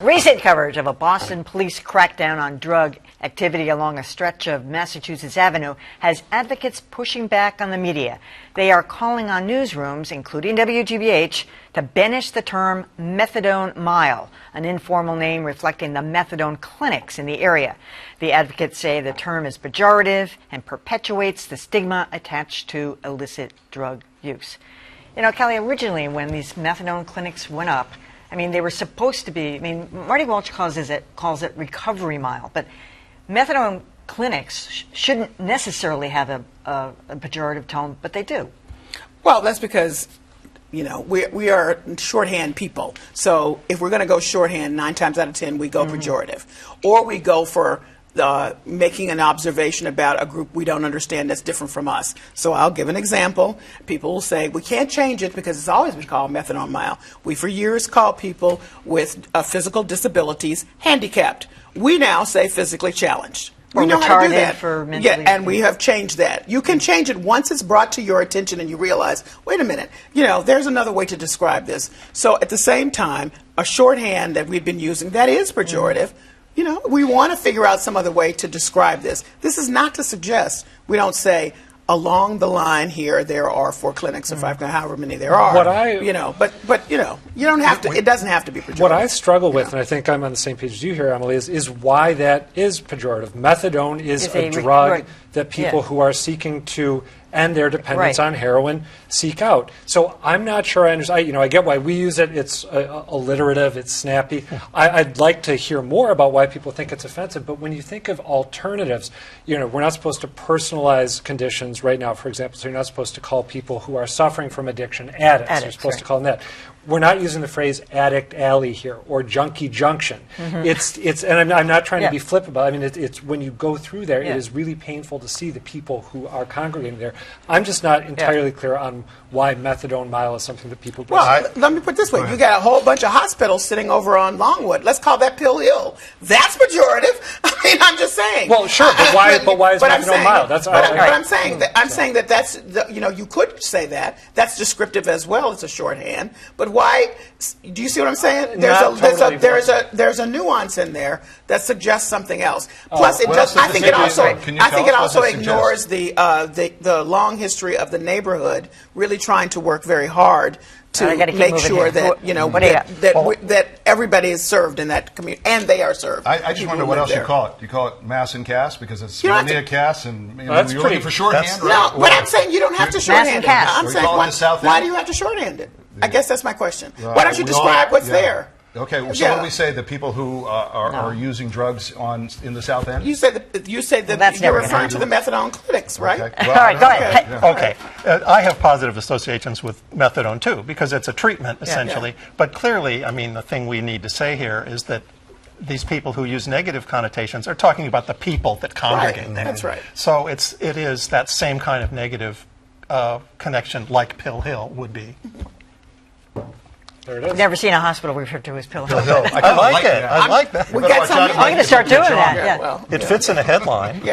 Recent coverage of a Boston police crackdown on drug activity along a stretch of Massachusetts Avenue has advocates pushing back on the media. They are calling on newsrooms, including WGBH, to banish the term Methadone Mile, an informal name reflecting the methadone clinics in the area. The advocates say the term is pejorative and perpetuates the stigma attached to illicit drug use. You know, Callie, originally when these methadone clinics went up, I mean, they were supposed to be, I mean, Marty Walsh calls it recovery mile, but methadone clinics shouldn't necessarily have a pejorative tone, but they do. Well, that's because, you know, we are shorthand people. So if we're going to go shorthand, 9 times out of 10, we go pejorative. Or we go for making an observation about a group we don't understand that's different from us. So I'll give an example. People will say, we can't change it because it's always been called Methadone Mile. We for years called people with physical disabilities handicapped. We now say physically challenged. We know how to do that. And we have changed that. You can change it once it's brought to your attention and you realize, wait a minute, you know, there's another way to describe this. So at the same time, a shorthand that we've been using that is pejorative, you know, we want to figure out some other way to describe this. This is not to suggest we don't say along the line here there are 4 clinics or 5, however many there are. You know, but you know, you don't have to. It doesn't have to be pejorative. What I struggle with, and I think I'm on the same page as you here, Emily, is why that is pejorative. Methadone is a drug that people who are seeking to end their dependence on heroin seek out. So I'm not sure I understand. You know, I get why we use it. It's alliterative. It's snappy. I'd like to hear more about why people think it's offensive. But when you think of alternatives, you know, we're not supposed to personalize conditions right now. For example, so you're not supposed to call people who are suffering from addiction addicts. You're supposed to call them that. We're not using the phrase addict alley here or junkie junction. It's and I'm not trying to be flippant about it. I mean, it's when you go through there, it is really painful to see the people who are congregating there. I'm just not entirely clear on why Methadone Mile is something that people. Well, let me put it this way: you got a whole bunch of hospitals sitting over on Longwood. Let's call that Pill Hill. That's pejorative. I mean, I'm just saying. Well, sure, but why? But why is Methadone Mile? That's I'm saying that. I'm saying that that's you know, you could say that. That's descriptive as well as a shorthand. But why? Do you see what I'm saying? There's a nuance in there that suggests something else. Plus, it does. I think it also ignores the long history of the neighborhood really trying to work very hard to make sure that you know that everybody is served in that community, and they are served. I just wonder what else you call it. Do you call it mass and cast because it's you don't need a cast and you know, you're looking for shorthand? No, but I'm saying you don't have to shorthand it. I'm saying why do you have to shorthand it? I guess that's my question. Why don't you describe what's there? Okay, so what do we say? The people who are using drugs in the South End? You say that you're referring to the methadone clinics, right? Okay. Well, all right, go ahead. Okay, I have positive associations with methadone too because it's a treatment essentially. But clearly, I mean, the thing we need to say here is that these people who use negative connotations are talking about the people that congregate there. That's right. So it is that same kind of negative connection like Pill Hill would be. I've never seen a hospital referred to as Pill Hill. I like it. I like that. I'm going to start doing that. It fits in a headline.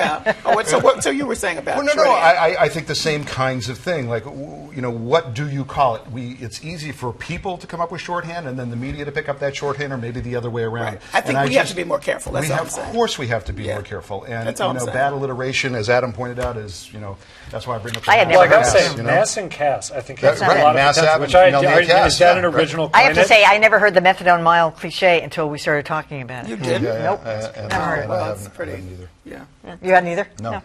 So you were saying about I think the same kinds of thing. Like, you know, what do you call it? It's easy for people to come up with shorthand and then the media to pick up that shorthand, or maybe the other way around. Right. I think we have to be more careful. That's all I'm saying. Of course we have to be more careful. And, you know, bad alliteration, as Adam pointed out, is, you know, that's why I bring up the mass and cast. I think that's a lot of mass potential. Is that an original? I have to say, I never heard the Methadone Mile cliche until we started talking about it. You did? Nope. Well, that's pretty. You hadn't either? No.